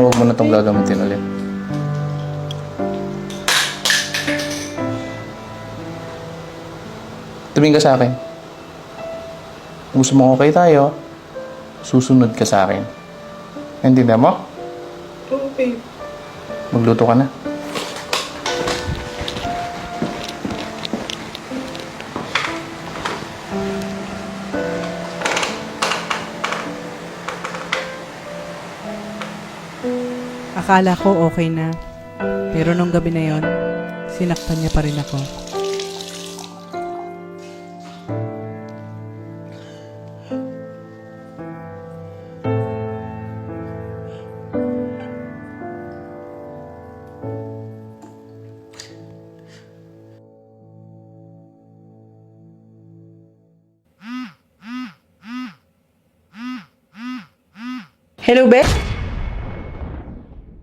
Huwag mo na itong gagamitin ulit. Tumingin ka sa akin. Kung gusto mo okay tayo, susunod ka sa akin. Naintindihan mo? Okay. Magluto ka na. Akala ko okay na. Pero nung gabi na yon, sinaktan niya pa rin ako. Hello, Beth?